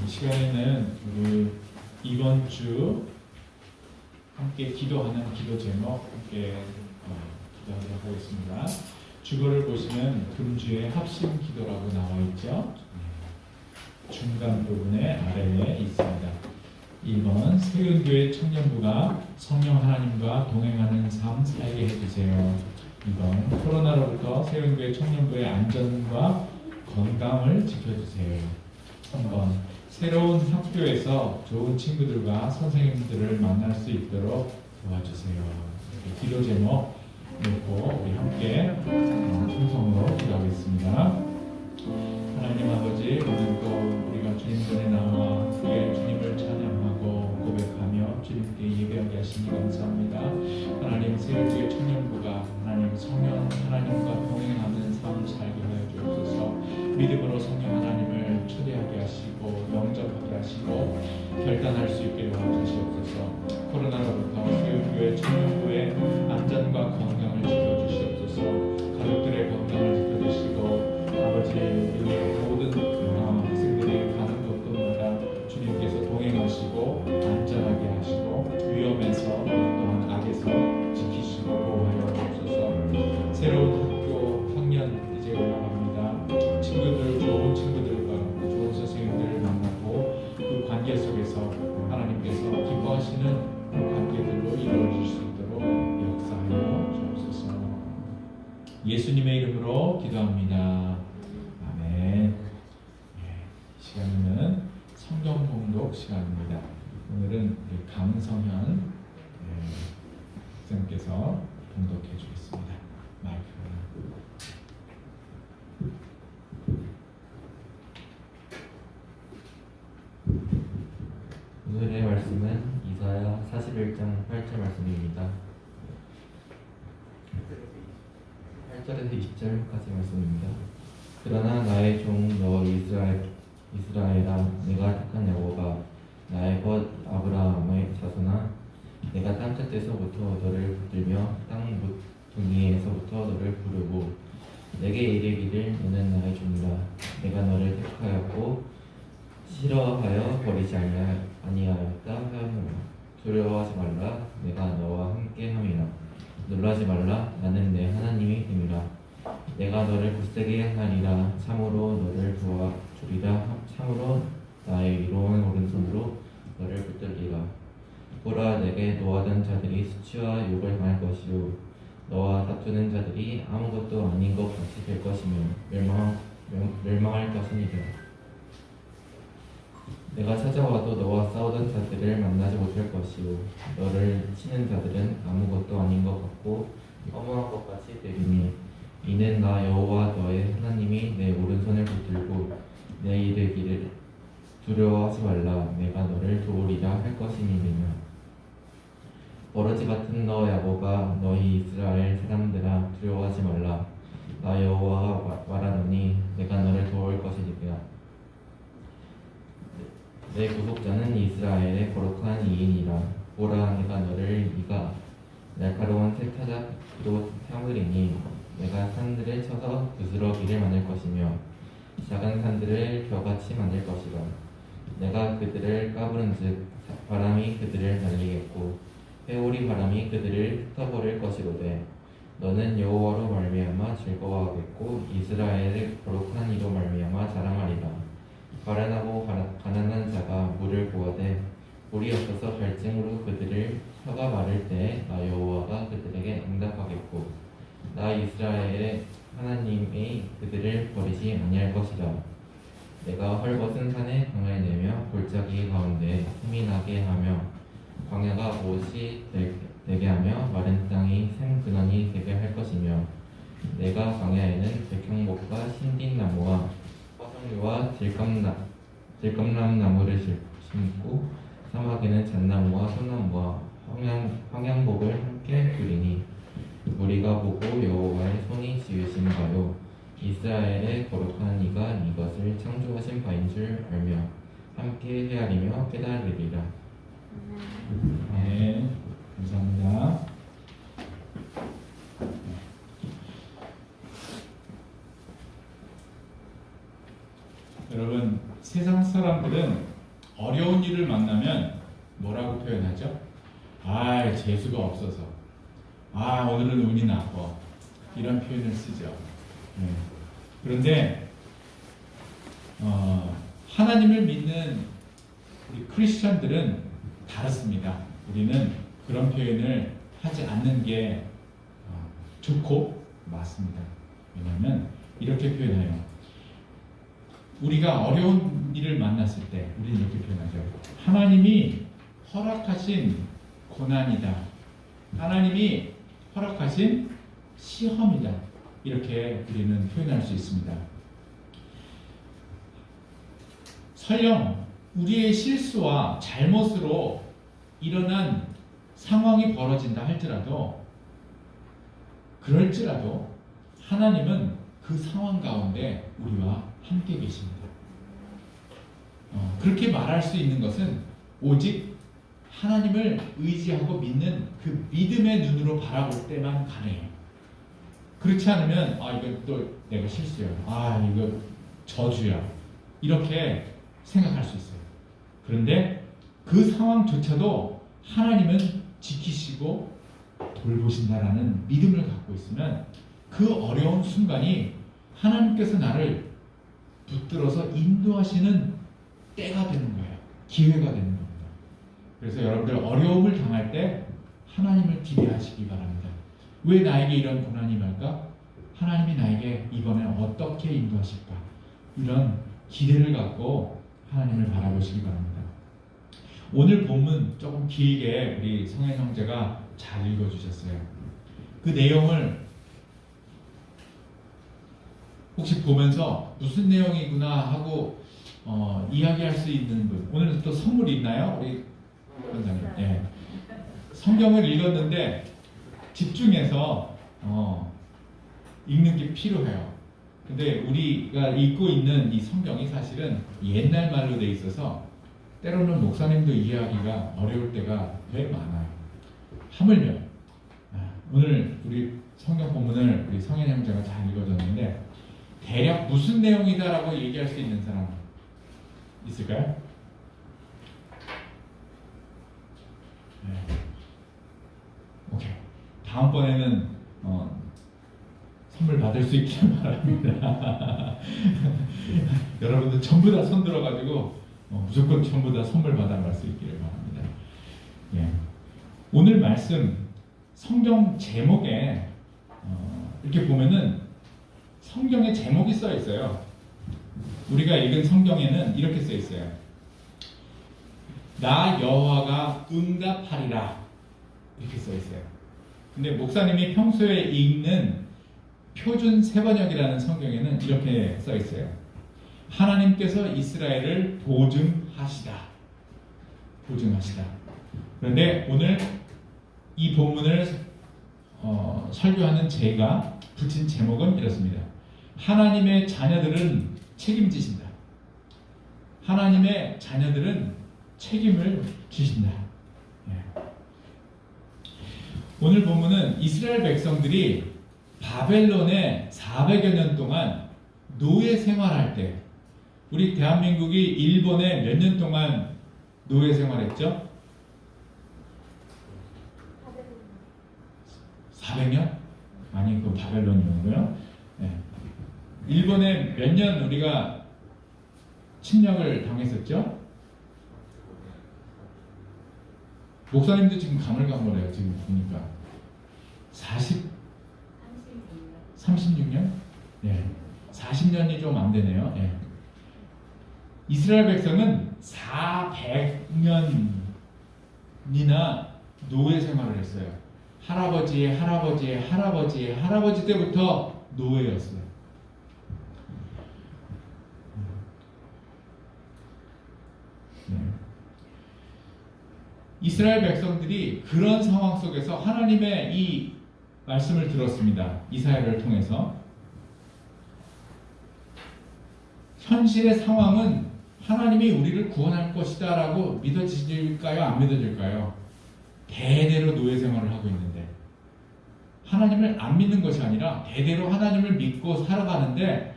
시간에는 우리 이번 주 함께 기도하는 기도 제목 함께 기도하도록 하겠습니다. 주거를 보시면 금주의 합심 기도라고 나와 있죠. 중간 부분에 아래에 있습니다. 1번 세운교회 청년부가 성령 하나님과 동행하는 삶 살게 해주세요. 2번 코로나로부터 세운교회 청년부의 안전과 건강을 지켜주세요. 3번 새로운 학교에서 좋은 친구들과 선생님들을 만날 수 있도록 도와주세요. 기도 제목 읽고 우리 함께 충성으로 기도하겠습니다. 하나님 아버지, 오늘도 우리가 주님 전에 나와 주의 주님을 찬양하고 고백하며 주님께 예배하게 하시니 감사합니다. 하나님, 세운교회 청년부가 하나님 성령 하나님과 동행하는 삶을 살게 하여 주옵소서. 믿음으로 성령 하나님을 초대하게 하시고 영접하게 하시고 결단할 수 있게 도와주시옵소서. 코로나로부터 세운교회 청년부의 안전과 건강을 지켜주시옵소서. 가족들의 건강을 지켜주시고 아버지, 우리의 모든 학생들이 가는 곳곳마다 주님께서 동행하시고 안전하게 하시고 위험에서 또한 악에서 지키시고 보호하여 주옵소서. 새로운 학교 학년 이제 올라갑니다. 친구들, 좋은 친구들과 좋은 선생님들을 만나고 그 관계 속에서 하나님께서 기뻐하시는 관계들로 이루어질 수 있도록 역사하여 주옵소서. 예수님의 이름으로 기도합니다. 아멘. 시간은 성경 봉독 시간입니다. 오늘은 강성현 학생께서 봉독해 주겠습니다. 마이크. 오늘의 말씀은 이사야 41장 8절 말씀입니다. 8절에서 20절까지 말씀입니다. 그러나 나의 종 너 이스라엘아, 내가 택한 여호와가, 나의 것 아브라함의 자손아, 내가 땅 끝에서부터 너를 붙들며 땅 모퉁이에서부터 너를 부르고 내게 이르기를 너는 나의 종이라. 내가 너를 택하였고 싫어하여 버리지 아니하였다 하였노라. 두려워하지 말라, 내가 너와 함께함이라. 놀라지 말라, 나는 내 하나님이 됨이라. 내가 너를 굳세게 하리라. 참으로 너를 도와주리라. 참으로 나의 이로운 오른손으로 너를 붙들리라. 보라, 내게 노하던 자들이 수치와 욕을 당할 것이요 너와 다투는 자들이 아무것도 아닌 것 같이 될 것이며 멸망할 것이니라. 내가 찾아와도 너와 싸우던 자들을 만나지 못할 것이요 너를 치는 자들은 아무것도 아닌 것 같고 허무한 것 같이 되리니 이는 나 여호와 너의 하나님이 내 오른손을 붙들고 내 이르기를 두려워하지 말라, 내가 너를 도우리라 할 것임이니라. 버러지 같은 너 야곱아, 너희 이스라엘 사람들아, 두려워하지 말라. 나 여호와가 말하노니 내가 너를 도울 것이니라. 내 구속자는 이스라엘의 거룩한 이인이라. 보라, 내가 너를 네가 날카로운 새타작으로 삼으리니 내가 산들을 쳐서 부스러기를 만들 것이며 작은 산들을 벼같이 만들 것이라. 내가 그들을 까부른즉 바람이 그들을 날리겠고 회오리 바람이 그들을 흩어버릴 것이로되 너는 여호와로 말미암아 즐거워하겠고 이스라엘의 거룩한 이로 말미암아 자랑하리라. 가련하고 가난한 자가 물을 구하되 물이 없어서 갈증으로 그들을 혀가 마를 때에 나 여호와가 그들에게 응답하겠고 나 이스라엘의 하나님이 그들을 버리지 아니할 것이라. 내가 헐벗은 산에 강을 내며 골짜기 가운데 샘이 나게 하며 광야가 옷이 되게 하며 마른 땅이 샘 근원이 되게 할 것이며 내가 광야에는 백향목과 신딘나무와 화석류와 들감람나무를 심고 사막에는 잣나무와 소나무와 황양목을 함께 두리니 우리가 보고 여호와의 손이 지으신가요? 이스라엘의 거룩한 이가 이것을 창조하신 바인 줄 알며 함께 헤아리며 깨달으리라. 네, 감사합니다. 여러분, 세상 사람들은 어려운 일을 만나면 뭐라고 표현하죠? 아, 재수가 없어서. 아, 오늘은 운이 나빠. 이런 표현을 쓰죠. 네. 그런데 하나님을 믿는 우리 크리스천들은 다릅니다. 우리는 그런 표현을 하지 않는 게 좋고 맞습니다. 왜냐하면 이렇게 표현해요. 우리가 어려운 일을 만났을 때 우리는 이렇게 표현하죠. 하나님이 허락하신 고난이다. 하나님이 허락하신 시험이다. 이렇게 우리는 표현할 수 있습니다. 설령 우리의 실수와 잘못으로 일어난 상황이 벌어진다 할지라도 그럴지라도 하나님은 그 상황 가운데 우리와 함께 계십니다. 그렇게 말할 수 있는 것은 오직 하나님을 의지하고 믿는 그 믿음의 눈으로 바라볼 때만 가능해요. 그렇지 않으면 이거 또 내가 실수야. 이거 저주야. 이렇게 생각할 수 있어요. 그런데 그 상황조차도 하나님은 지키시고 돌보신다라는 믿음을 갖고 있으면 그 어려운 순간이 하나님께서 나를 붙들어서 인도하시는 때가 되는 거예요. 기회가 되는 겁니다. 그래서 여러분들 어려움을 당할 때 하나님을 기대하시기 바랍니다. 왜 나에게 이런 고난이 임할까? 하나님이 나에게 이번에 어떻게 인도하실까? 이런 기대를 갖고 하나님을 바라보시기 바랍니다. 오늘 본문 조금 길게 우리 성현 형제가 잘 읽어주셨어요. 그 내용을 혹시 보면서 무슨 내용이구나 하고 이야기할 수 있는 분, 오늘 또 선물이 있나요? 우리 원장님. 네. 성경을 읽었는데 집중해서 읽는 게 필요해요. 근데 우리가 읽고 있는 이 성경이 사실은 옛날 말로 돼 있어서 때로는 목사님도 이해하기가 어려울 때가 되게 많아요. 하물며 오늘 우리 성경 본문을 우리 성현 형제가 잘 읽어줬는데 대략 무슨 내용이다라고 얘기할 수 있는 사람 있을까요? 네. 오케이. 다음번에는 선물 받을 수 있기를 바랍니다. 여러분들 전부 다 손 들어가지고 무조건 전부 다 선물 받아갈 수 있기를 바랍니다. 예. 오늘 말씀 성경 제목에 이렇게 보면은 성경에 제목이 써 있어요. 우리가 읽은 성경에는 이렇게 써 있어요. 나 여호와가 응답하리라 이렇게 써 있어요. 근데 목사님이 평소에 읽는 표준 세번역이라는 성경에는 이렇게 써 있어요. 하나님께서 이스라엘을 보증하시다. 보증하시다. 그런데 오늘 이 본문을 설교하는 제가 붙인 제목은 이렇습니다. 하나님의 자녀들은 책임지신다. 하나님의 자녀들은 책임을 지신다. 네. 오늘 본문은 이스라엘 백성들이 바벨론에 400여 년 동안 노예 생활할 때, 우리 대한민국이 일본에 몇 년 동안 노예 생활했죠? 400년? 아니, 그 바벨론이었고요. 네. 일본에 몇 년 우리가 침략을 당했었죠? 목사님도 지금 가물가물해요. 지금 보니까 36년? 네. 40년이 좀 안 되네요. 네. 이스라엘 백성은 400년이나 노예 생활을 했어요. 할아버지의 할아버지의 할아버지의 할아버지 때부터 노예였어요. 네. 이스라엘 백성들이 그런 상황 속에서 하나님의 이 말씀을 들었습니다. 이사야를 통해서. 현실의 상황은 하나님이 우리를 구원할 것이다 라고 믿어질까요? 안 믿어질까요? 대대로 노예 생활을 하고 있는데 하나님을 안 믿는 것이 아니라 대대로 하나님을 믿고 살아가는데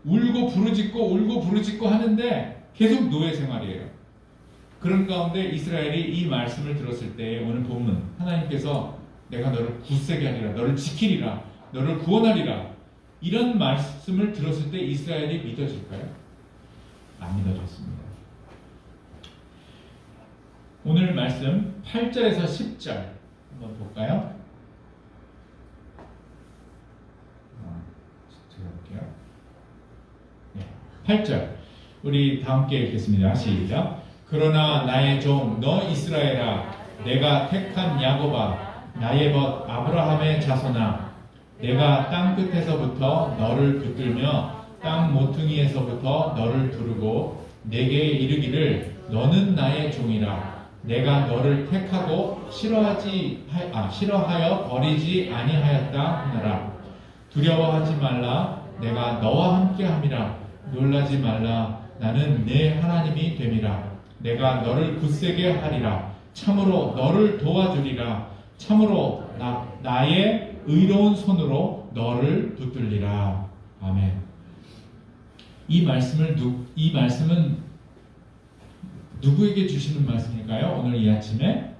울고 부르짖고 하는데 계속 노예 생활이에요. 그런 가운데 이스라엘이 이 말씀을 들었을 때 오늘 본문 하나님께서 내가 너를 굳세게 하리라, 너를 지키리라, 너를 구원하리라, 이런 말씀을 들었을 때 이스라엘이 믿어질까요? 안 믿어졌습니다. 오늘 말씀 8절에서 10절 한번 볼까요? 제가 볼게요. 8절 우리 다 함께 읽겠습니다. 시작. 그러나 나의 종 너 이스라엘아, 내가 택한 야곱아, 나의 벗 아브라함의 자손아, 내가 땅 끝에서부터 너를 붙들며 땅 모퉁이에서부터 너를 부르고 내게 이르기를 너는 나의 종이라. 내가 너를 택하고 싫어하여 버리지 아니하였다 하느라. 두려워하지 말라, 내가 너와 함께함이라. 놀라지 말라, 나는 내 하나님이 됨이라. 내가 너를 굳세게 하리라. 참으로 너를 도와주리라. 참으로 나의 의로운 손으로 너를 붙들리라. 아멘. 이 말씀은 누구에게 주시는 말씀일까요? 오늘 이 아침에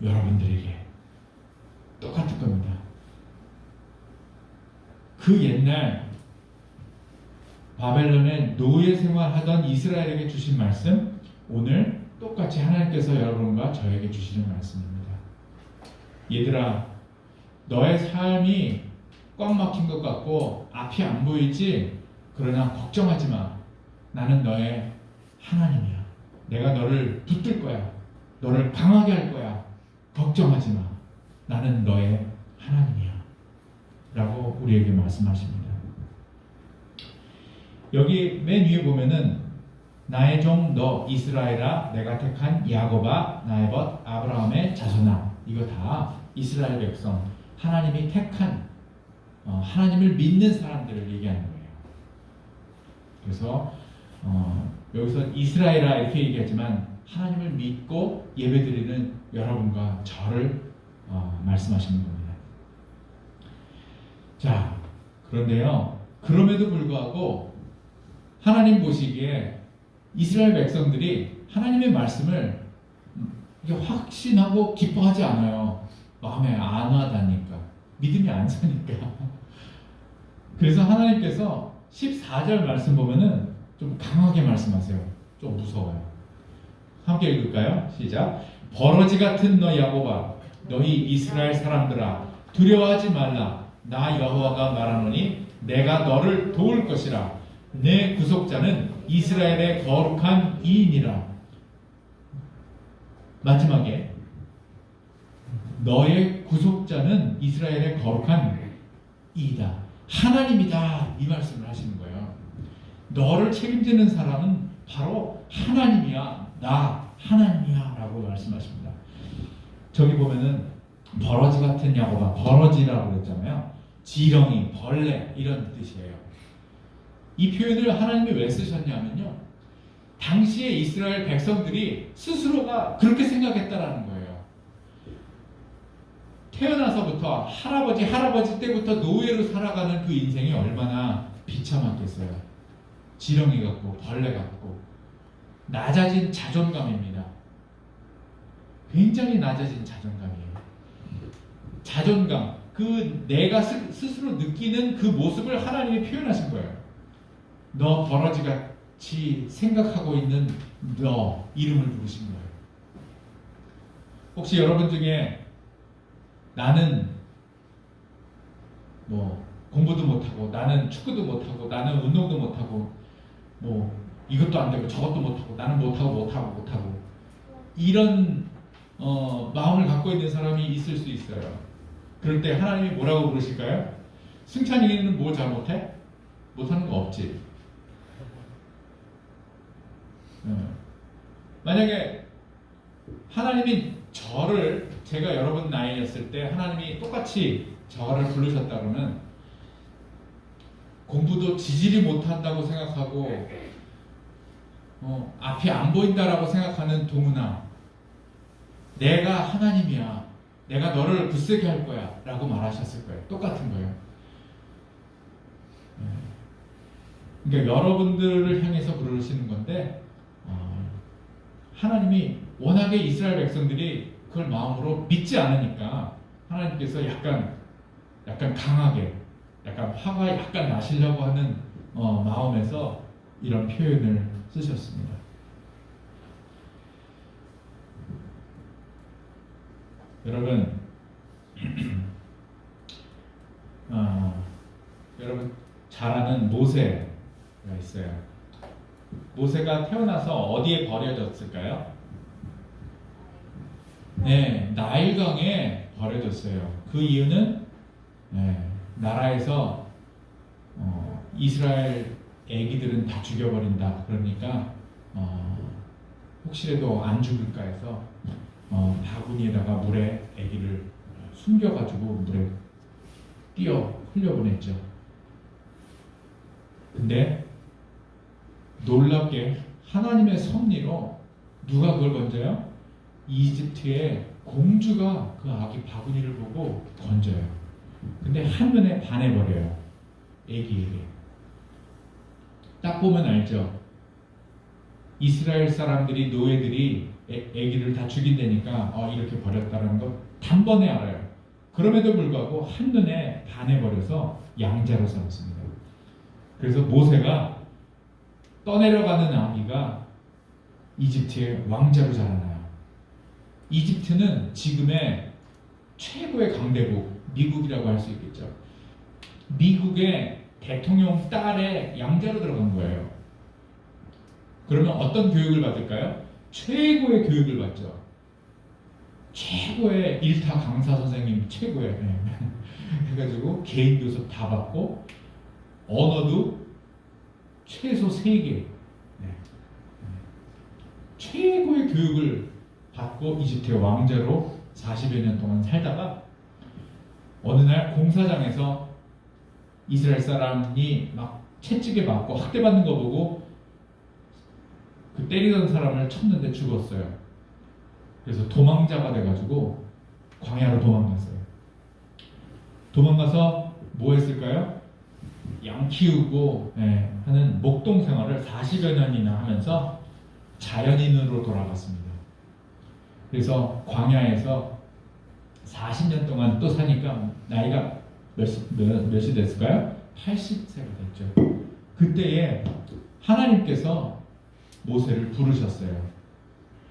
여러분들에게 똑같을 겁니다. 그 옛날 바벨론의 노예 생활하던 이스라엘에게 주신 말씀, 오늘 똑같이 하나님께서 여러분과 저에게 주시는 말씀입니다. 얘들아, 너의 삶이 꽉 막힌 것 같고 앞이 안 보이지? 그러나 걱정하지 마. 나는 너의 하나님이야. 내가 너를 붙들 거야. 너를 강하게 할 거야. 걱정하지 마. 나는 너의 하나님이야. 라고 우리에게 말씀하십니다. 여기 맨 위에 보면은 나의 종 너 이스라엘아, 내가 택한 야곱아, 나의 벗 아브라함의 자손아, 이거 다 이스라엘 백성, 하나님이 택한 하나님을 믿는 사람들을 얘기하는 거예요. 그래서 여기서 이스라엘아 이렇게 얘기하지만 하나님을 믿고 예배드리는 여러분과 저를 말씀하시는 겁니다. 자, 그런데요, 그럼에도 불구하고 하나님 보시기에 이스라엘 백성들이 하나님의 말씀을 확신하고 기뻐하지 않아요. 마음에 안 와닿으니까, 믿음이 안 사니까. 그래서 하나님께서 14절 말씀 보면은 좀 강하게 말씀하세요. 좀 무서워요. 함께 읽을까요? 시작. 버러지 같은 너 야곱아, 너희 이스라엘 사람들아, 두려워하지 말라. 나 여호와가 말하노니 내가 너를 도울 것이라. 내 구속자는 이스라엘의 거룩한 이인이라. 마지막에 너의 구속자는 이스라엘의 거룩한 이이다. 하나님이다. 이 말씀을 하시는 거예요. 너를 책임지는 사람은 바로 하나님이야. 나 하나님이야. 라고 말씀하십니다. 저기 보면은 버러지 같은 야곱아, 버러지라고 그랬잖아요. 지렁이, 벌레 이런 뜻이에요. 이 표현을 하나님이 왜 쓰셨냐면요, 당시에 이스라엘 백성들이 스스로가 그렇게 생각했다라는 거예요. 태어나서부터 할아버지 때부터 노예로 살아가는 그 인생이 얼마나 비참했겠어요. 지렁이 같고 벌레 같고 낮아진 자존감입니다. 굉장히 낮아진 자존감이에요. 자존감, 그 내가 스스로 느끼는 그 모습을 하나님이 표현하신 거예요. 너 버러지같이 생각하고 있는 너, 이름을 부르신 거예요. 혹시 여러분 중에 나는 뭐 공부도 못하고, 나는 축구도 못하고, 나는 운동도 못하고, 뭐 이것도 안 되고 저것도 못하고, 나는 못하고 이런 마음을 갖고 있는 사람이 있을 수 있어요. 그럴 때 하나님이 뭐라고 부르실까요? 승찬이는 뭐 잘못해? 못하는 거 없지. 만약에 하나님이 제가 여러분 나이였을 때 하나님이 똑같이 저를 부르셨다 그러면 공부도 지질이 못한다고 생각하고 앞이 안 보인다라고 생각하는 동훈아, 내가 하나님이야. 내가 너를 굳세게 할 거야. 라고 말하셨을 거예요. 똑같은 거예요. 그러니까 여러분들을 향해서 부르시는 건데 하나님이 워낙에 이스라엘 백성들이 그걸 마음으로 믿지 않으니까 하나님께서 약간 강하게, 약간 화가 약간 나시려고 하는 마음에서 이런 표현을 쓰셨습니다. 여러분, 여러분 잘 아는 모세가 있어요. 모세가 태어나서 어디에 버려졌을까요? 네, 나일강에 버려졌어요. 그 이유는 나라에서 이스라엘 애기들은 다 죽여버린다. 그러니까 혹시라도 안 죽을까 해서 바구니에다가 물에 애기를 숨겨가지고 물에 흘려보냈죠. 근데 놀랍게 하나님의 섭리로 누가 그걸 건져요? 이집트의 공주가 그 아기 바구니를 보고 건져요. 근데 한눈에 반해버려요. 애기에게. 딱 보면 알죠. 이스라엘 사람들이, 노예들이 애기를 다 죽인다니까 이렇게 버렸다는 거 단번에 알아요. 그럼에도 불구하고 한눈에 반해버려서 양자로 삼습니다. 그래서 모세가 떠내려가는 아기가 이집트의 왕자로 자라나요. 이집트는 지금의 최고의 강대국, 미국이라고 할 수 있겠죠. 미국의 대통령 딸의 양자로 들어간 거예요. 그러면 어떤 교육을 받을까요? 최고의 교육을 받죠. 최고의 일타 강사 선생님, 최고의 해가지고 개인 교습 다 받고 언어도 최소 3개 최고의 교육을 받고 이집트의 왕자로 40여 년 동안 살다가 어느 날 공사장에서 이스라엘 사람이 막 채찍에 맞고 학대받는 거 보고 그 때리던 사람을 쳤는데 죽었어요. 그래서 도망자가 돼가지고 광야로 도망갔어요. 도망가서 뭐 했을까요? 양 키우고 하는 목동 생활을 40여 년이나 하면서 자연인으로 돌아갔습니다. 그래서 광야에서 40년 동안 또 사니까 나이가 몇이 됐을까요? 80세가 됐죠. 그때에 하나님께서 모세를 부르셨어요.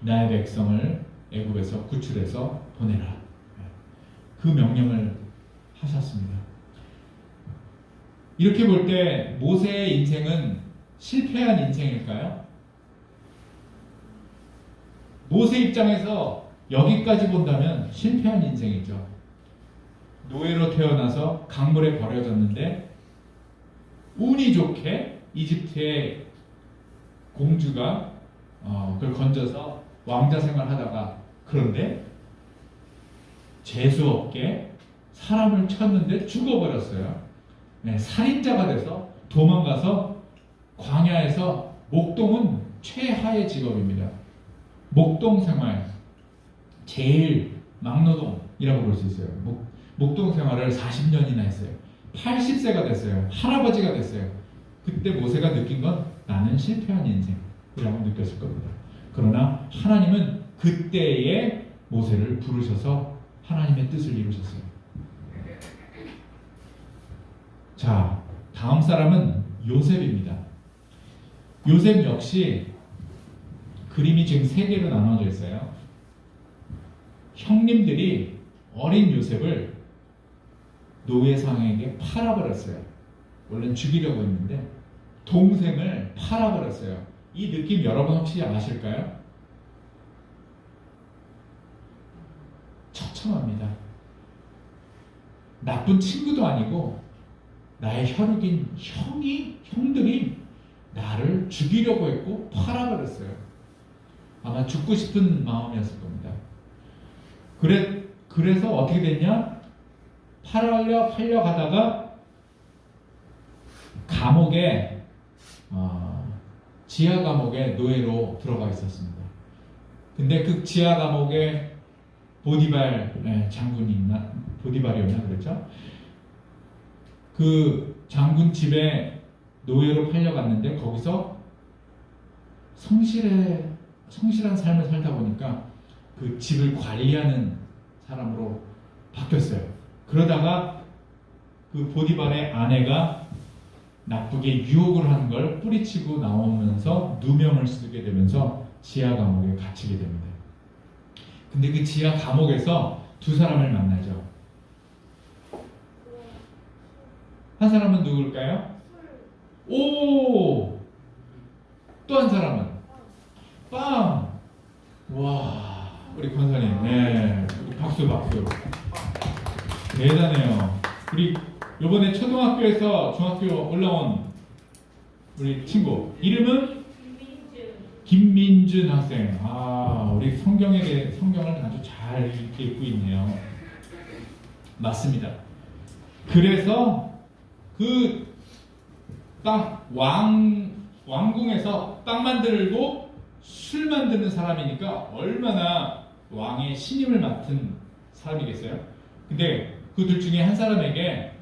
나의 백성을 애굽에서 구출해서 보내라. 그 명령을 하셨습니다. 이렇게 볼 때 모세의 인생은 실패한 인생일까요? 모세 입장에서 여기까지 본다면 실패한 인생이죠. 노예로 태어나서 강물에 버려졌는데 운이 좋게 이집트의 공주가 그걸 건져서 왕자 생활하다가 그런데 재수없게 사람을 쳤는데 죽어버렸어요. 살인자가 돼서 도망가서 광야에서 목동은 최하의 직업입니다. 목동 생활 제일 막노동이라고 볼 수 있어요. 목동 생활을 40년이나 했어요. 80세가 됐어요. 할아버지가 됐어요. 그때 모세가 느낀 건 나는 실패한 인생이라고 느꼈을 겁니다. 그러나 하나님은 그때의 모세를 부르셔서 하나님의 뜻을 이루셨어요. 자, 다음 사람은 요셉입니다. 요셉 역시 그림이 지금 3개로 나눠져 있어요. 형님들이 어린 요셉을 노예상에게 팔아버렸어요. 원래는 죽이려고 했는데 동생을 팔아버렸어요. 이 느낌 여러분 혹시 아실까요? 처참합니다. 나쁜 친구도 아니고 나의 혈육인 형들이 나를 죽이려고 했고 팔아버렸어요. 아마 죽고 싶은 마음이었을 겁니다. 그래서 어떻게 됐냐? 팔려가다가 감옥에 지하 감옥에 노예로 들어가 있었습니다. 근데 그 지하 감옥에 보디발 장군이 있나? 보디발이었나 그랬죠? 그 장군 집에 노예로 팔려갔는데 거기서 성실해 성실한 삶을 살다 보니까 그 집을 관리하는 사람으로 바뀌었어요. 그러다가 그 보디발의 아내가 나쁘게 유혹을 한 걸 뿌리치고 나오면서 누명을 쓰게 되면서 지하 감옥에 갇히게 됩니다. 근데 그 지하 감옥에서 두 사람을 만나죠. 한 사람은 누굴까요? 오! 또 한 사람은? 빵! 와, 우리 권사님, 네, 박수. 대단해요. 우리 요번에 초등학교에서 중학교 올라온 우리 친구, 이름은? 김민준 학생. 아, 우리 성경을 아주 잘 읽고 있네요. 맞습니다. 그래서 그 딱 왕궁에서 빵 만들고 술 만드는 사람이니까 얼마나 왕의 신임을 맡은 사람이겠어요? 근데 그 둘 중에 한 사람에게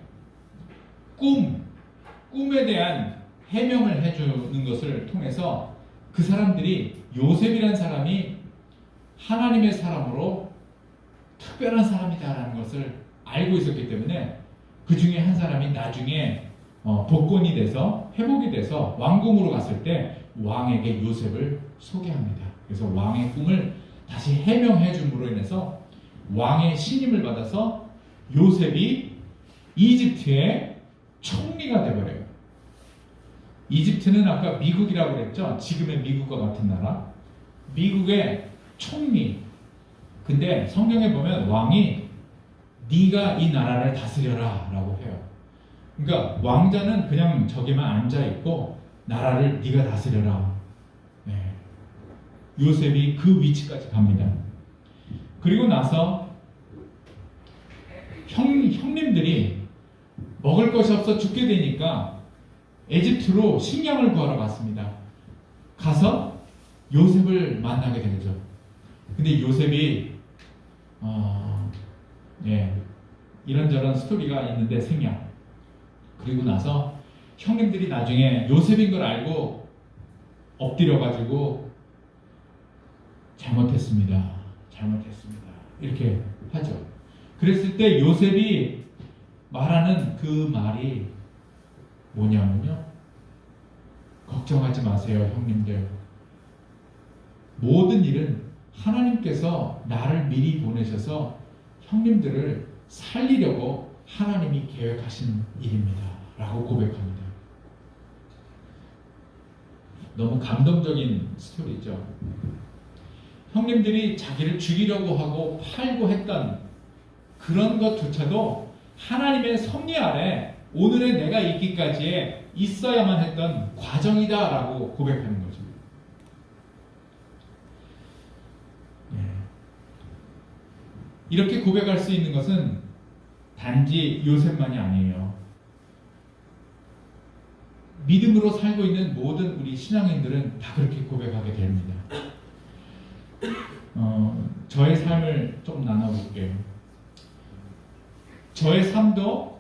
꿈에 대한 해명을 해주는 것을 통해서 그 사람들이 요셉이라는 사람이 하나님의 사람으로 특별한 사람이다라는 것을 알고 있었기 때문에 그 중에 한 사람이 나중에 복권이 돼서 회복이 돼서 왕궁으로 갔을 때 왕에게 요셉을 소개합니다. 그래서 왕의 꿈을 다시 해명해 줌으로 인해서 왕의 신임을 받아서 요셉이 이집트의 총리가 되버려요. 이집트는 아까 미국이라고 그랬죠. 지금의 미국과 같은 나라. 미국의 총리. 근데 성경에 보면 왕이 네가 이 나라를 다스려라 라고 해요. 그러니까 왕자는 그냥 저기만 앉아있고 나라를 네가 다스려라. 네. 요셉이 그 위치까지 갑니다. 그리고 나서 형님들이 먹을 것이 없어 죽게 되니까 에집트로 식량을 구하러 갔습니다. 가서 요셉을 만나게 되죠. 근데 요셉이 이런저런 스토리가 있는데 생략. 그리고 나서 형님들이 나중에 요셉인 걸 알고 엎드려가지고 잘못했습니다. 이렇게 하죠. 그랬을 때 요셉이 말하는 그 말이 뭐냐면요. 걱정하지 마세요, 형님들. 모든 일은 하나님께서 나를 미리 보내셔서 형님들을 살리려고 하나님이 계획하신 일입니다. 라고 고백합니다. 너무 감동적인 스토리죠. 형님들이 자기를 죽이려고 하고 팔고 했던 그런 것조차도 하나님의 섭리 아래 오늘의 내가 있기까지에 있어야만 했던 과정이다 라고 고백하는 거죠. 이렇게 고백할 수 있는 것은 단지 요셉만이 아니에요. 믿음으로 살고 있는 모든 우리 신앙인들은 다 그렇게 고백하게 됩니다. 저의 삶을 좀 나눠볼게요. 저의 삶도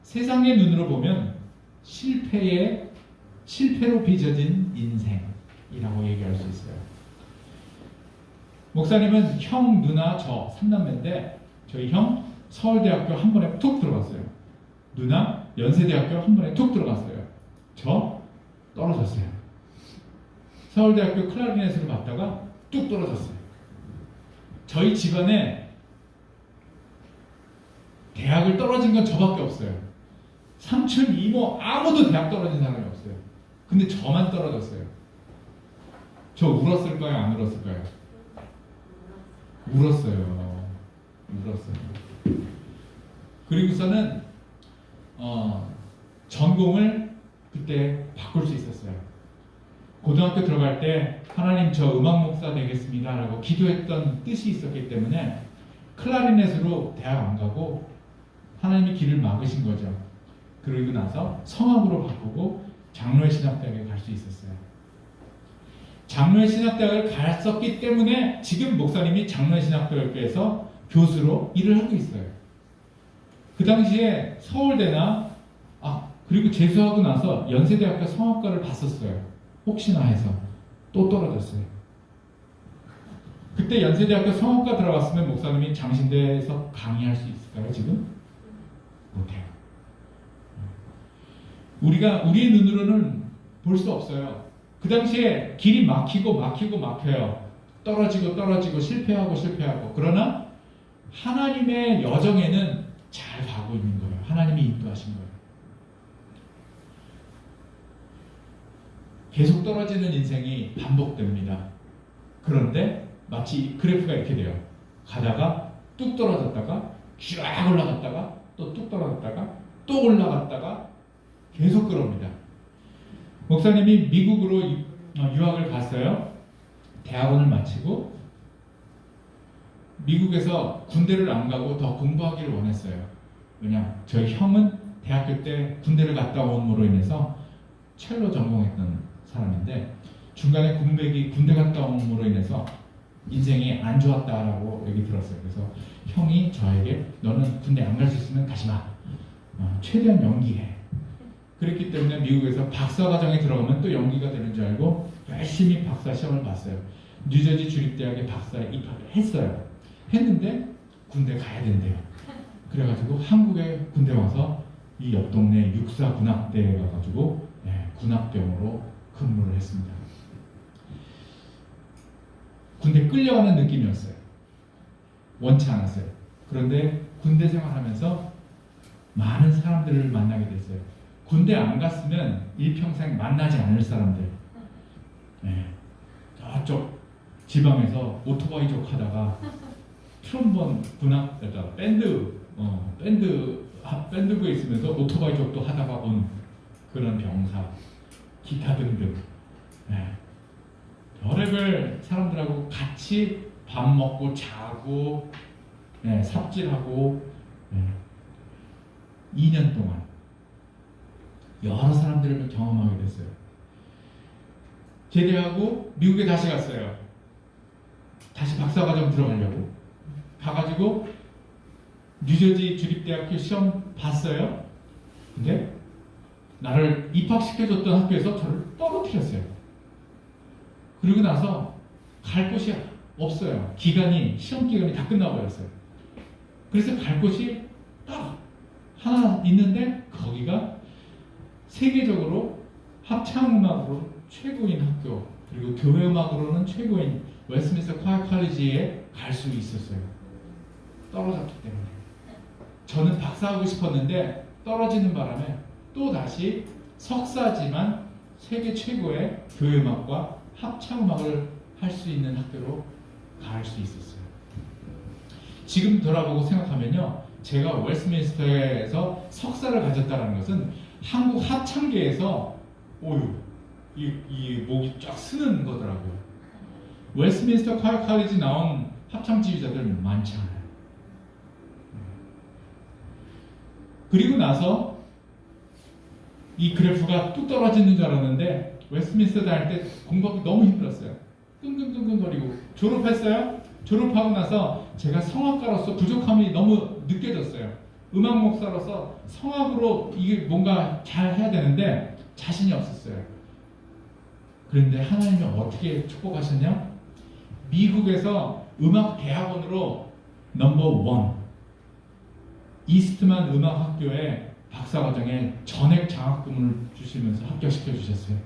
세상의 눈으로 보면 실패로 빚어진 인생이라고 얘기할 수 있어요. 목사님은 형, 누나, 저 3남매인데 저희 형 서울대학교 한 번에 툭 들어갔어요. 누나 연세대학교 한 번에 툭 들어갔어요. 저 떨어졌어요. 서울대학교 클라리넷을 받다가 뚝 떨어졌어요. 저희 집안에 대학을 떨어진 건 저밖에 없어요. 삼촌, 이모 아무도 대학 떨어진 사람이 없어요. 근데 저만 떨어졌어요. 저 울었을까요? 안 울었을까요? 울었어요. 그리고서는 전공을 그때 바꿀 수 있었어요. 고등학교 들어갈 때 하나님 저 음악 목사 되겠습니다 라고 기도했던 뜻이 있었기 때문에 클라리넷으로 대학 안 가고 하나님이 길을 막으신 거죠. 그러고 나서 성악으로 바꾸고 장로의 신학대학에 갈 수 있었어요. 장로의 신학대학을 갔었기 때문에 지금 목사님이 장로의 신학대학교에서 교수로 일을 하고 있어요. 그 당시에 서울대나 그리고 재수하고 나서 연세대학교 성악과를 봤었어요. 혹시나 해서 또 떨어졌어요. 그때 연세대학교 성악과 들어갔으면 목사님이 장신대에서 강의할 수 있을까요? 지금? 못해요. 우리의 눈으로는 볼 수 없어요. 그 당시에 길이 막혀요. 떨어지고 실패하고. 그러나 하나님의 여정에는 잘 가고 있는 거예요. 하나님이 인도하신 거예요. 계속 떨어지는 인생이 반복됩니다. 그런데 마치 그래프가 이렇게 돼요. 가다가 뚝 떨어졌다가 쫙 올라갔다가 또 뚝 떨어졌다가 또 올라갔다가 계속 그럽니다. 목사님이 미국으로 유학을 갔어요. 대학원을 마치고 미국에서 군대를 안 가고 더 공부하기를 원했어요. 왜냐? 저희 형은 대학교 때 군대를 갔다 온으로 인해서 첼로 전공했던 사람인데 중간에 군대 갔다 온으로 인해서 인생이 안 좋았다라고 얘기 들었어요. 그래서 형이 저에게 너는 군대 안 갈 수 있으면 가지 마. 최대한 연기해. 그랬기 때문에 미국에서 박사과정에 들어가면 또 연기가 되는 줄 알고 열심히 박사 시험을 봤어요. 뉴저지 주립대학에 박사에 입학을 했어요. 했는데 군대 가야 된대요. 그래가지고 한국에 군대 와서 이 옆 동네 육사군악대에 가가지고 군악병으로 근무를 했습니다. 군대 끌려가는 느낌이었어요. 원치 않았어요. 그런데 군대 생활하면서 많은 사람들을 만나게 됐어요. 군대 안 갔으면 일평생 만나지 않을 사람들. 저쪽 지방에서 오토바이족 하다가 트롬본 밴드부에 있으면서 오토바이족도 하다가 온 그런 병사, 기타 등등. 별의별 사람들하고 같이 밥 먹고 자고 삽질하고 2년 동안 여러 사람들을 경험하게 됐어요. 제대하고 미국에 다시 갔어요. 다시 박사과정 들어가려고 가가지고 뉴저지 주립대학교 시험 봤어요. 근데 나를 입학시켜줬던 학교에서 저를 떨어뜨렸어요. 그리고 나서 갈 곳이 없어요. 시험 기간이 다 끝나버렸어요. 그래서 갈 곳이 딱 하나 있는데 거기가 세계적으로 합창음악으로 최고인 학교, 그리고 교회음악으로는 최고인 웨스트민스터 콰이어 컬리지에 갈 수 있었어요. 떨어졌기 때문에. 저는 박사하고 싶었는데 떨어지는 바람에 또 다시 석사지만 세계 최고의 교회음악과 합창음악을 할 수 있는 학교로 갈 수 있었어요. 지금 돌아보고 생각하면요, 제가 웨스트민스터에서 석사를 가졌다는 것은 한국 합창계에서 이 목이 쫙 쓰는 거더라고요. 웨스트민스터 콰이어 컬리지 나온 합창 지휘자들 많지 않아요. 그리고 나서 이 그래프가 뚝 떨어지는 줄 알았는데 웨스트민스터 다닐 때 공부하기 너무 힘들었어요. 끙끙끙끙거리고 졸업했어요. 졸업하고 나서 제가 성악가로서 부족함이 너무 느껴졌어요. 음악 목사로서 성악으로 이게 뭔가 잘 해야 되는데 자신이 없었어요. 그런데 하나님이 어떻게 축복하셨냐? 미국에서 음악 대학원으로 넘버 1 이스트만 음악학교에 박사과정에 전액 장학금을 주시면서 합격시켜 주셨어요.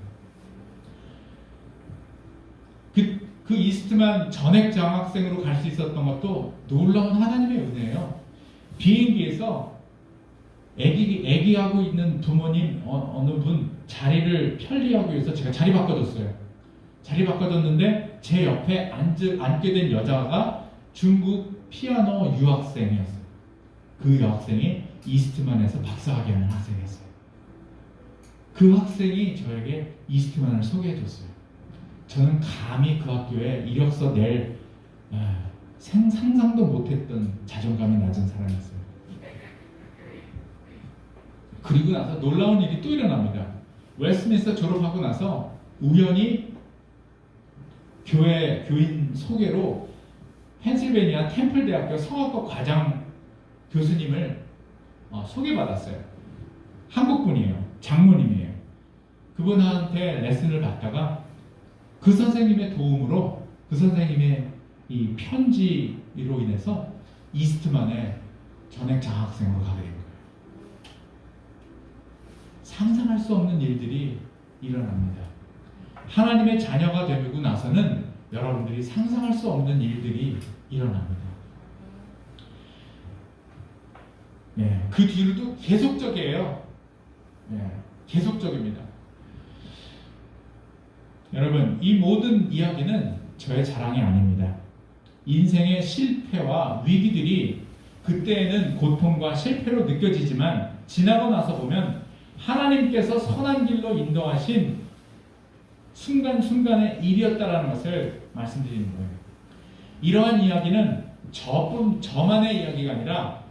그 이스트만 전액 장학생으로 갈 수 있었던 것도 놀라운 하나님의 은혜예요. 비행기에서 애기하고 있는 부모님 어느 분 자리를 편리하기 위해서 제가 자리 바꿔줬어요. 자리 바꿔줬는데 제 옆에 앉게 된 여자가 중국 피아노 유학생이었어요. 그 여학생이 이스트만에서 박사학위 하는 학생이었어요. 그 학생이 저에게 이스트만을 소개해줬어요. 저는 감히 그 학교에 이력서 낼 상상도 못했던 자존감이 낮은 사람이었어요. 그리고 나서 놀라운 일이 또 일어납니다. 웨스트민스터 졸업하고 나서 우연히 교인 소개로 펜실베니아 템플대학교 성악과 과장 교수님을 소개받았어요. 한국분이에요. 장모님이에요. 그분한테 레슨을 받다가 그 선생님의 도움으로 그 선생님의 이 편지로 인해서 이스트만의 전액 장학생으로 가게 된 거예요. 상상할 수 없는 일들이 일어납니다. 하나님의 자녀가 되고 나서는 여러분들이 상상할 수 없는 일들이 일어납니다. 예, 그 뒤로도 계속적이에요. 예, 계속적입니다. 여러분, 이 모든 이야기는 저의 자랑이 아닙니다. 인생의 실패와 위기들이 그때에는 고통과 실패로 느껴지지만 지나고 나서 보면 하나님께서 선한 길로 인도하신 순간순간의 일이었다라는 것을 말씀드리는 거예요. 이러한 이야기는 저만의 이야기가 아니라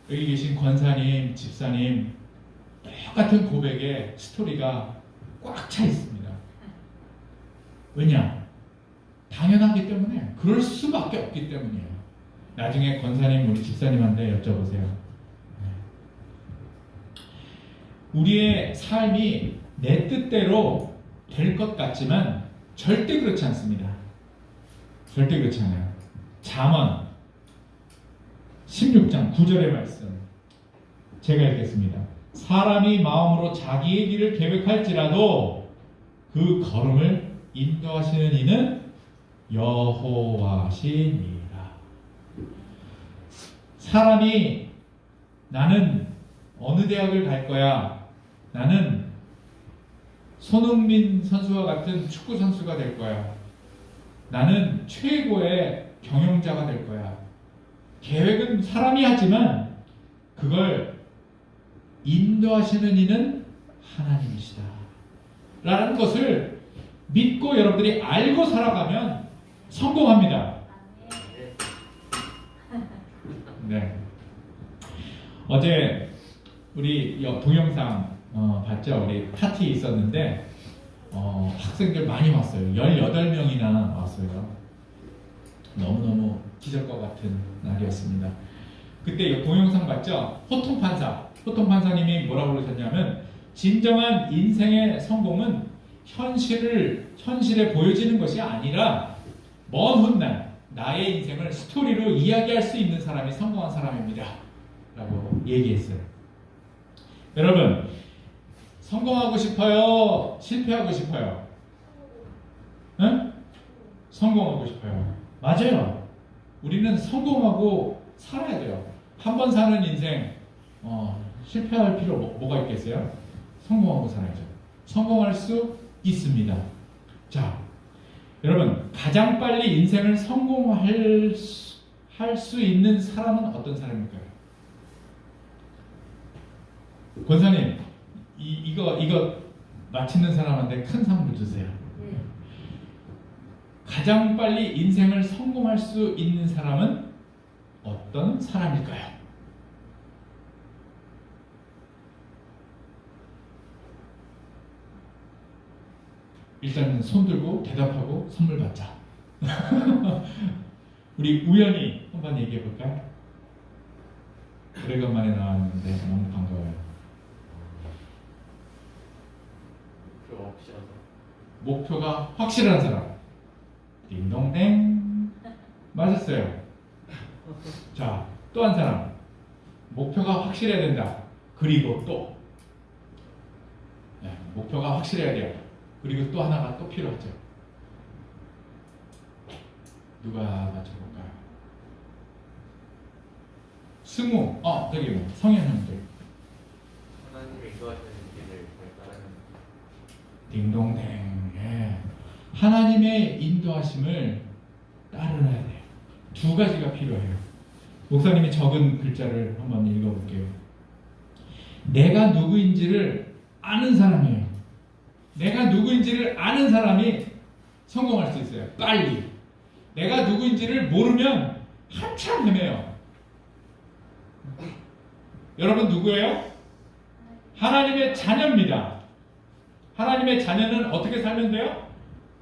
여기 계신 권사님, 집사님 똑같은 고백의 스토리가 꽉 차 있습니다. 왜냐? 당연하기 때문에, 그럴 수밖에 없기 때문이에요. 나중에 권사님, 우리 집사님한테 여쭤보세요. 우리의 삶이 내 뜻대로 될 것 같지만 절대 그렇지 않습니다. 절대 그렇지 않아요. 잠언 16장 9절의 말씀 제가 읽겠습니다. 사람이 마음으로 자기의 길을 계획할지라도 그 걸음을 인도하시는 이는 여호와시니라. 사람이 나는 어느 대학을 갈 거야, 나는 손흥민 선수와 같은 축구 선수가 될 거야, 나는 최고의 경영자가 될 거야, 계획은 사람이 하지만 그걸 인도하시는 이는 하나님이시다 라는 것을 믿고 여러분들이 알고 살아가면 성공합니다. 네. 어제 우리 동영상 봤죠? 우리 파티 있었는데 학생들 많이 왔어요. 18명이나 왔어요. 너무너무 기적과 같은 날이었습니다. 그때 동영상 봤죠? 호통 판사님이 뭐라고 그러셨냐면, 진정한 인생의 성공은 현실에 보여지는 것이 아니라 먼 훗날 나의 인생을 스토리로 이야기할 수 있는 사람이 성공한 사람입니다 라고 얘기했어요. 여러분, 성공하고 싶어요? 실패하고 싶어요? 응? 성공하고 싶어요. 맞아요. 우리는 성공하고 살아야 돼요. 한 번 사는 인생 실패할 필요 뭐가 있겠어요? 성공하고 살아야죠. 성공할 수 있습니다. 자, 여러분, 가장 빨리 인생을 성공할 수 있는 사람은 어떤 사람일까요? 권사님, 이거 맞히는 사람한테 큰 상을 주세요. 가장 빨리 인생을 성공할 수 있는 사람은 어떤 사람일까요? 일단 손 들고 대답하고 선물 받자. 우리 우연히 한번 얘기해 볼까요? 오래간만에 나왔는데 너무 반가워요. 목표가 확실한 사람. 딩동댕. 맞았어요. 자, 또 한 사람. 목표가 확실해야 된다. 그리고 또 목표가 확실해야 돼요. 그리고 또 하나가 또 필요하죠. 누가 맞춰볼까요? 승우, 저기 성현 형들. 하나님의 인도하시는 길을 따르는. 딩동댕. 예. 하나님의 인도하심을 따르야 돼요. 두 가지가 필요해요. 목사님이 적은 글자를 한번 읽어볼게요. 내가 누구인지를 아는 사람이에요. 내가 누구인지를 아는 사람이 성공할 수 있어요. 빨리. 내가 누구인지를 모르면 한참 헤매요. 여러분 누구예요? 하나님의 자녀입니다. 하나님의 자녀는 어떻게 살면 돼요?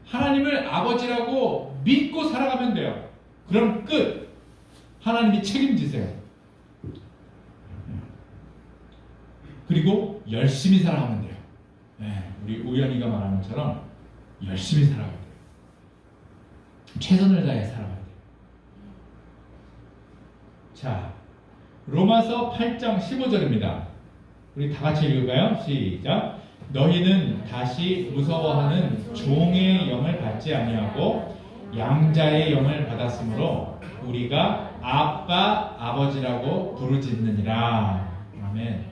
하나님을 아버지라고 믿고 살아가면 돼요. 그럼 끝. 하나님이 책임지세요. 그리고 열심히 살아가면 돼요. 우리 우연이가 말하는 것처럼 열심히 살아가야 돼요. 최선을 다해 살아가야 돼요. 자, 로마서 8장 15절입니다. 우리 다 같이 읽을까요? 시작. 너희는 다시 무서워하는 종의 영을 받지 아니하고 양자의 영을 받았으므로 우리가 아빠 아버지라고 부르짖느니라. 아멘.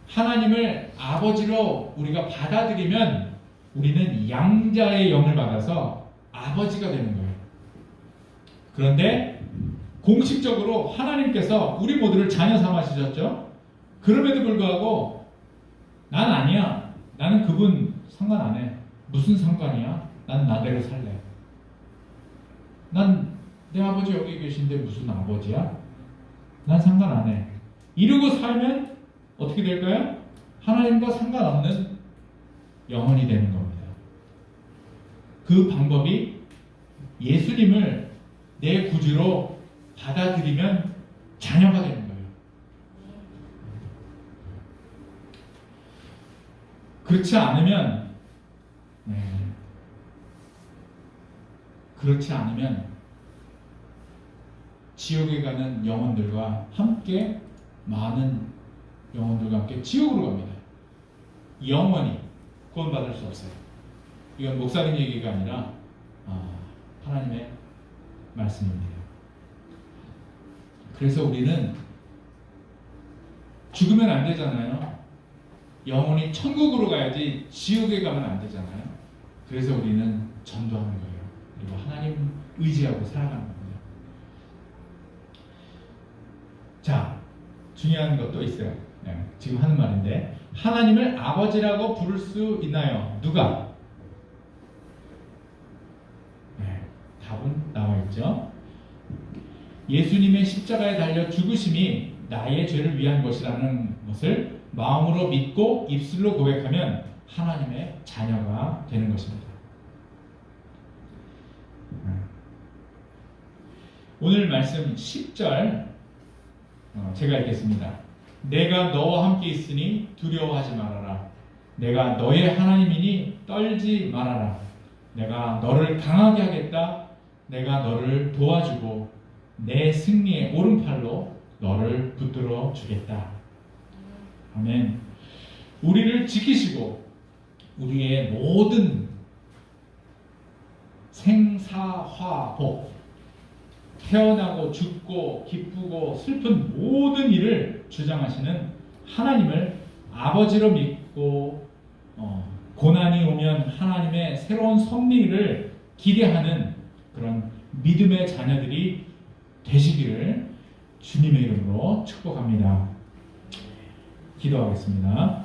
하나님을 아버지로 우리가 받아들이면 우리는 양자의 영을 받아서 아버지가 되는 거예요. 그런데 공식적으로 하나님께서 우리 모두를 자녀 삼으셨죠. 그럼에도 불구하고 난 아니야. 나는 그분 상관 안 해. 무슨 상관이야? 난 나대로 살래. 난 내 아버지 여기 계신데 무슨 아버지야? 난 상관 안 해. 이러고 살면 어떻게 될까요? 하나님과 상관없는 영혼이 되는 겁니다. 그 방법이 예수님을 내 구주로 받아들이면 자녀가 되는 거예요. 그렇지 않으면 지옥에 가는 영혼들과 함께 많은 영혼들과 함께 지옥으로 갑니다. 영원히 구원받을 수 없어요. 이건 목사님 얘기가 아니라 하나님의 말씀입니다. 그래서 우리는 죽으면 안 되잖아요. 영혼이 천국으로 가야지 지옥에 가면 안 되잖아요. 그래서 우리는 전도하는 거예요. 그리고 하나님 의지하고 살아가는 겁니다. 자, 중요한 것도 있어요. 지금 하는 말인데 하나님을 아버지라고 부를 수 있나요? 누가? 답은 나와 있죠. 예수님의 십자가에 달려 죽으심이 나의 죄를 위한 것이라는 것을 마음으로 믿고 입술로 고백하면 하나님의 자녀가 되는 것입니다. 오늘 말씀 10절 제가 읽겠습니다. 내가 너와 함께 있으니 두려워하지 말아라. 내가 너의 하나님이니 떨지 말아라. 내가 너를 강하게 하겠다. 내가 너를 도와주고 내 승리의 오른팔로 너를 붙들어 주겠다. 아멘. 우리를 지키시고 우리의 모든 생사화복, 태어나고 죽고 기쁘고 슬픈 모든 일을 주장하시는 하나님을 아버지로 믿고 고난이 오면 하나님의 새로운 섭리를 기대하는 그런 믿음의 자녀들이 되시기를 주님의 이름으로 축복합니다. 기도하겠습니다.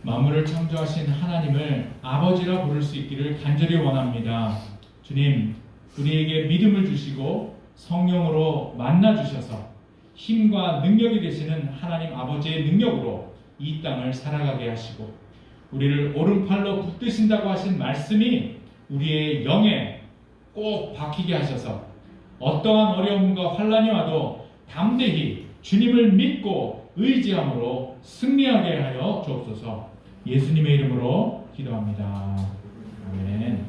만물을 창조하신 하나님을 아버지라 부를 수 있기를 간절히 원합니다. 주님, 우리에게 믿음을 주시고 성령으로 만나주셔서 힘과 능력이 되시는 하나님 아버지의 능력으로 이 땅을 살아가게 하시고 우리를 오른팔로 붙드신다고 하신 말씀이 우리의 영에 꼭 박히게 하셔서 어떠한 어려움과 환난이 와도 담대히 주님을 믿고 의지함으로 승리하게 하여 주옵소서. 예수님의 이름으로 기도합니다. 아멘.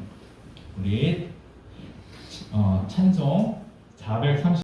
우리 찬송 430